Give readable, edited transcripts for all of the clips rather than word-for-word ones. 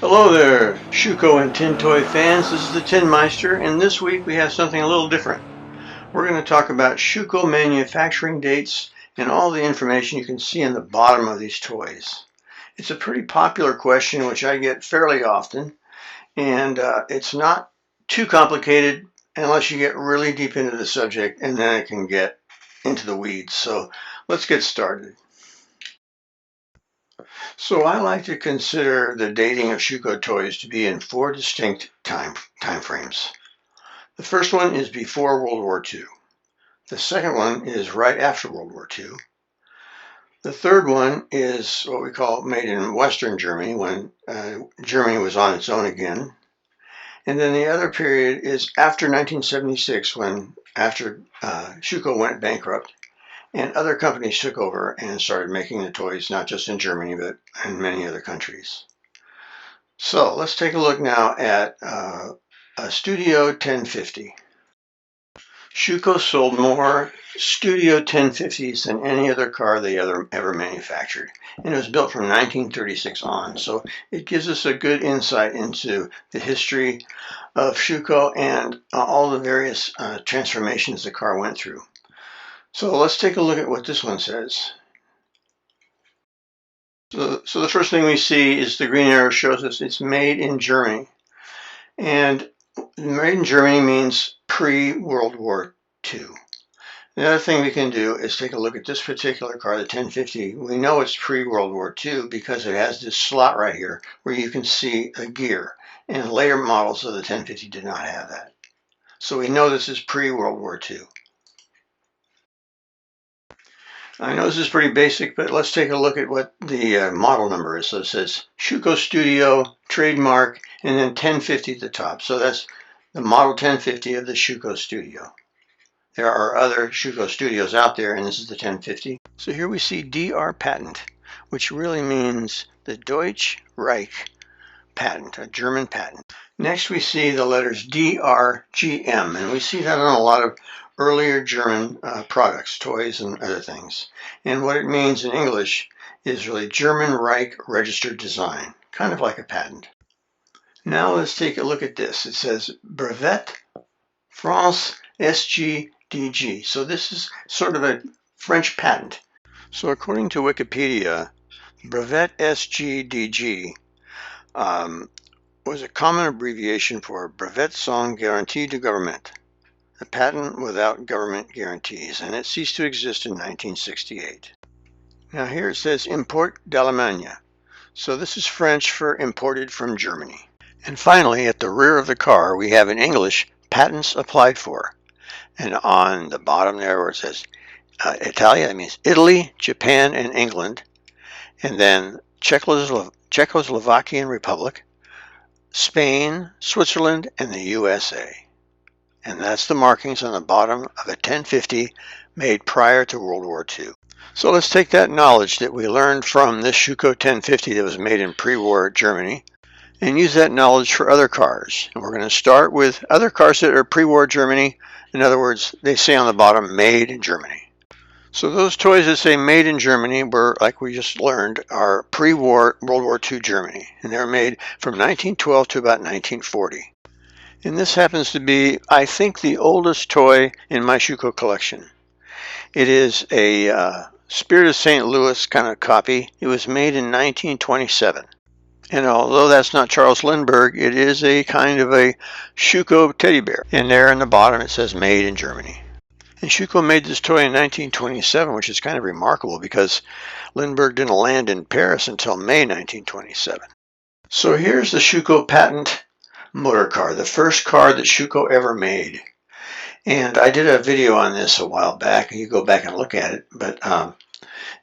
Hello there, Schuco and Tin Toy fans. This is the Tin Meister, and this week we have something a little different. We're going to talk about Schuco manufacturing dates and all the information you can see in the bottom of these toys. It's a pretty popular question which I get fairly often, and it's not too complicated unless you get really deep into the subject, and then it can get into the weeds. So let's get started. So I like to consider the dating of Schuco toys to be in four distinct time frames. The first one is before World War II. The second one is right after World War II. The third one is what we call made in Western Germany, when Germany was on its own again. And then the other period is after 1976, after Schuco went bankrupt, and other companies took over and started making the toys, not just in Germany, but in many other countries. So let's take a look now at a Studio 1050. Schuco sold more Studio 1050s than any other car they ever manufactured. And it was built from 1936 on. So it gives us a good insight into the history of Schuco and all the various transformations the car went through. So let's take a look at what this one says. So the first thing we see is the green arrow shows us it's made in Germany. And made in Germany means pre-World War II. The other thing we can do is take a look at this particular car, the 1050. We know it's pre-World War II because it has this slot right here where you can see a gear. And later models of the 1050 did not have that. So we know this is pre-World War II. I know this is pretty basic, but let's take a look at what the model number is. So it says Schuco Studio, trademark, and then 1050 at the top. So that's the model 1050 of the Schuco Studio. There are other Schuco Studios out there, and this is the 1050. So here we see D.R. Patent, which really means the Deutsch-Reich patent, a German patent. Next we see the letters D.R.G.M, and we see that on a lot of earlier German products, toys and other things. And what it means in English is really German Reich Registered Design, kind of like a patent. Now let's take a look at this. It says Brevete S.G.D.G. So this is sort of a French patent. So according to Wikipedia, Brevete S.G.D.G. Was a common abbreviation for Brevete Sans Garantie du Gouvernement, a patent without government guarantees, and it ceased to exist in 1968. Now here it says Import d'Allemagne, so this is French for imported from Germany. And finally, at the rear of the car, we have in English, patents applied for. And on the bottom there where it says Italia, that means Italy, Japan, and England, and then Czechoslovakian Republic, Spain, Switzerland, and the USA. And that's the markings on the bottom of a 1050 made prior to World War II. So let's take that knowledge that we learned from this Schuco 1050 that was made in pre-war Germany and use that knowledge for other cars. And we're going to start with other cars that are pre-war Germany. In other words, they say on the bottom, made in Germany. So those toys that say made in Germany were, like we just learned, are pre-war World War II Germany. And they were made from 1912 to about 1940. And this happens to be, I think, the oldest toy in my Schuco collection. It is a Spirit of St. Louis kind of copy. It was made in 1927. And although that's not Charles Lindbergh, it is a kind of a Schuco teddy bear. And there in the bottom it says made in Germany. And Schuco made this toy in 1927, which is kind of remarkable because Lindbergh didn't land in Paris until May 1927. So here's the Schuco Patent motor car, the first car that Schuco ever made. And I did a video on this a while back, and you go back and look at it. But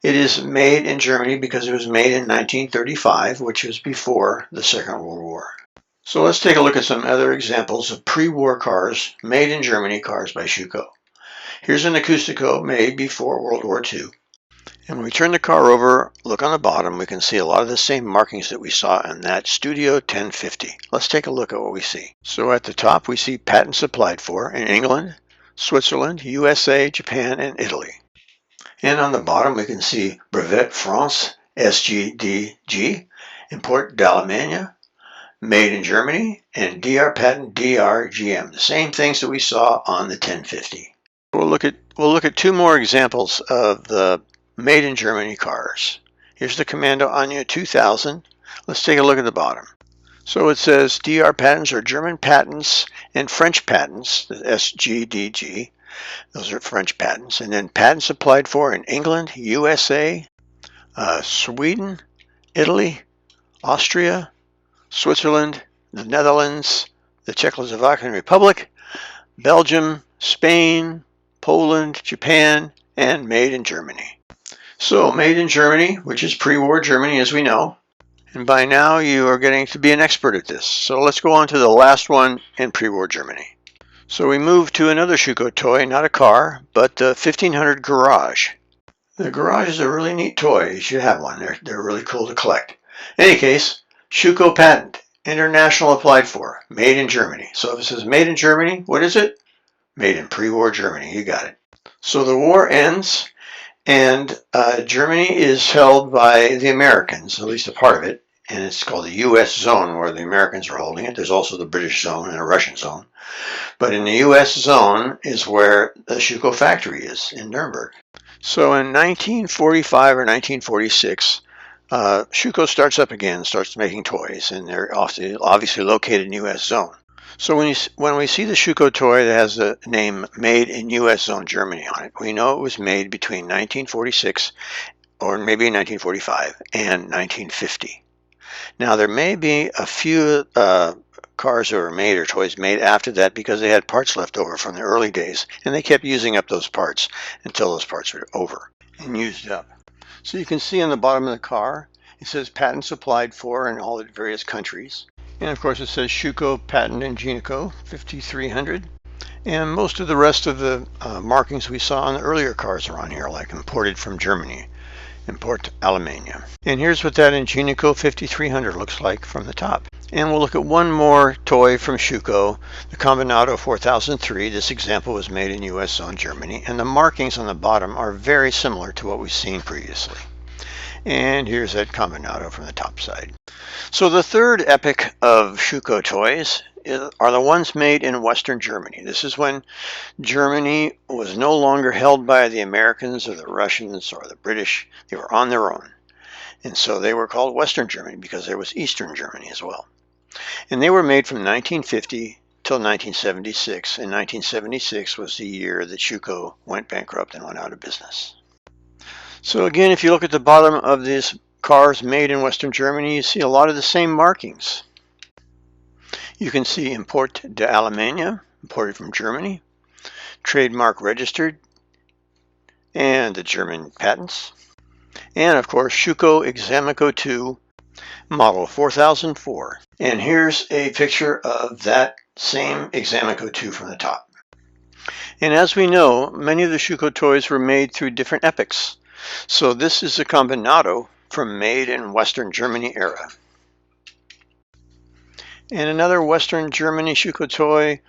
it is made in Germany because it was made in 1935, which was before the Second World War. So let's take a look at some other examples of pre-war cars, made in Germany cars by Schuco. Here's an Acoustico made before World War II. And when we turn the car over, look on the bottom, we can see a lot of the same markings that we saw in that Studio 1050. Let's take a look at what we see. So at the top, we see patents applied for in England, Switzerland, USA, Japan, and Italy. And on the bottom, we can see Brevete France S.G.D.G, Import d'Allemagne, made in Germany, and DR patent D.R.G.M. The same things that we saw on the 1050. We'll look at two more examples of the made in Germany cars. Here's the Commando Anya 2000. Let's take a look at the bottom. So it says DR patents are German patents and French patents, the S.G.D.G. Those are French patents. And then patents applied for in England, USA, Sweden, Italy, Austria, Switzerland, the Netherlands, the Czechoslovakian Republic, Belgium, Spain, Poland, Japan, and made in Germany. So made in Germany, which is pre-war Germany as we know. And by now you are getting to be an expert at this. So let's go on to the last one in pre-war Germany. So we move to another Schuco toy, not a car, but the 1500 Garage. The Garage is a really neat toy. You should have one. They're really cool to collect. In any case, Schuco Patent, international applied for, made in Germany. So if it says made in Germany, what is it? Made in pre-war Germany. You got it. So the war ends, and Germany is held by the Americans, at least a part of it, and it's called the U.S. Zone, where the Americans are holding it. There's also the British Zone and a Russian Zone. But in the U.S. Zone is where the Schuco factory is, in Nuremberg. So in 1945 or 1946, Schuco starts up again, starts making toys, and they're obviously located in U.S. Zone. So when we see the Schuco toy that has the name Made in U.S. Zone Germany on it, we know it was made between 1946 or maybe 1945 and 1950. Now there may be a few cars that were made or toys made after that because they had parts left over from the early days, and they kept using up those parts until those parts were over and used up. So you can see on the bottom of the car, it says patents applied for in all the various countries. And of course it says Schuco Patent and Genico 5300. And most of the rest of the markings we saw on the earlier cars are on here, like imported from Germany, import Alemania. And here's what that Ingenico 5300 looks like from the top. And we'll look at one more toy from Schuco, the Combinato 4003. This example was made in U.S. Zone Germany, and the markings on the bottom are very similar to what we've seen previously. And here's that Combinato from the top side. So the third epoch of Schuco toys are the ones made in Western Germany. This is when Germany was no longer held by the Americans or the Russians or the British. They were on their own. And so they were called Western Germany because there was Eastern Germany as well. And they were made from 1950 till 1976. And 1976 was the year that Schuco went bankrupt and went out of business. So again, if you look at the bottom of these cars made in Western Germany, you see a lot of the same markings. You can see Import de Alemania, imported from Germany, trademark registered, and the German patents. And of course, Schuco Examico 2, model 4004. And here's a picture of that same Examico 2 from the top. And as we know, many of the Schuco toys were made through different epochs. So this is a Combinato from made in Western Germany era. And another Western Germany Schuco toy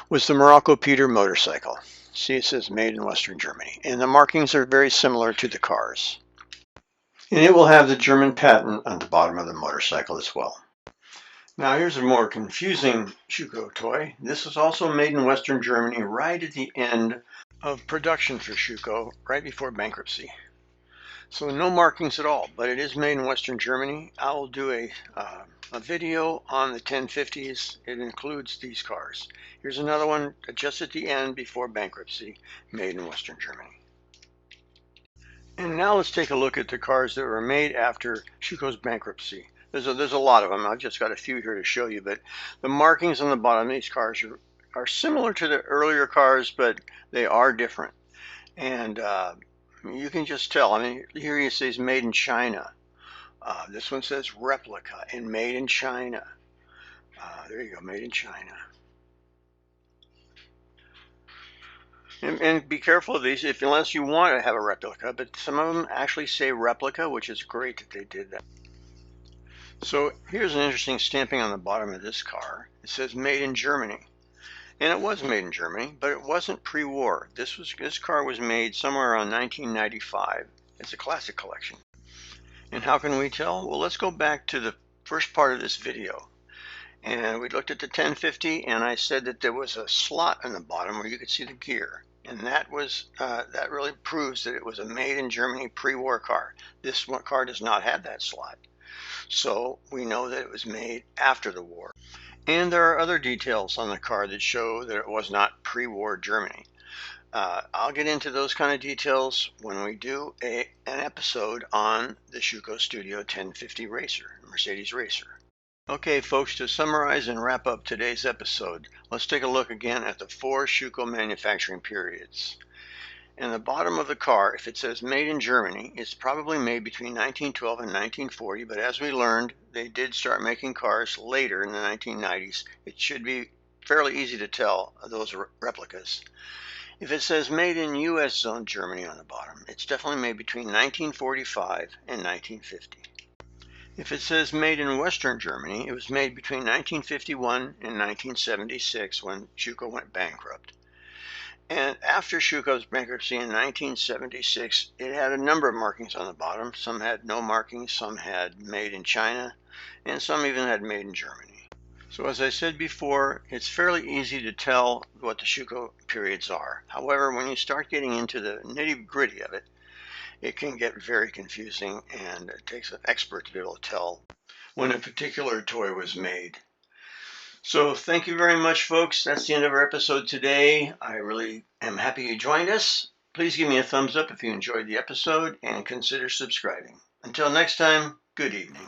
was the Morocco Peter motorcycle. See, it says made in Western Germany. And the markings are very similar to the cars. And it will have the German patent on the bottom of the motorcycle as well. Now here's a more confusing Schuco toy. This is also made in Western Germany right at the end of production for Schuco, right before bankruptcy. So no markings at all, but it is made in Western Germany. I will do a video on the 1050s. It includes these cars. Here's another one just at the end before bankruptcy, made in Western Germany. And now let's take a look at the cars that were made after Schuco's bankruptcy. There's a lot of them. I've just got a few here to show you, but the markings on the bottom of these cars are similar to the earlier cars, but they are different. And you can just tell. I mean, here it says made in China. This one says replica and made in China. There you go, made in China. And be careful of these unless you want to have a replica, but some of them actually say replica, which is great that they did that. So here's an interesting stamping on the bottom of this car. It says made in Germany. And it was made in Germany, but it wasn't pre-war. This car was made somewhere around 1995. It's a classic collection. And how can we tell? Well, let's go back to the first part of this video. And we looked at the 1050, and I said that there was a slot in the bottom where you could see the gear. And that really proves that it was a made in Germany pre-war car. This car does not have that slot. So we know that it was made after the war. And there are other details on the car that show that it was not pre-war Germany. I'll get into those kind of details when we do an episode on the Schuco Studio 1050 Racer, Mercedes Racer. Okay, folks, to summarize and wrap up today's episode, let's take a look again at the 4 Schuco manufacturing periods. In the bottom of the car, if it says made in Germany, it's probably made between 1912 and 1940, but as we learned, they did start making cars later in the 1990s. It should be fairly easy to tell those replicas. If it says made in U.S. Zone Germany on the bottom, it's definitely made between 1945 and 1950. If it says made in Western Germany, it was made between 1951 and 1976 when Schuco went bankrupt. And after Schuco's bankruptcy in 1976, it had a number of markings on the bottom. Some had no markings, some had made in China, and some even had made in Germany. So as I said before, it's fairly easy to tell what the Schuco periods are. However, when you start getting into the nitty-gritty of it, it can get very confusing, and it takes an expert to be able to tell when a particular toy was made. So thank you very much, folks. That's the end of our episode today. I really am happy you joined us. Please give me a thumbs up if you enjoyed the episode and consider subscribing. Until next time, good evening.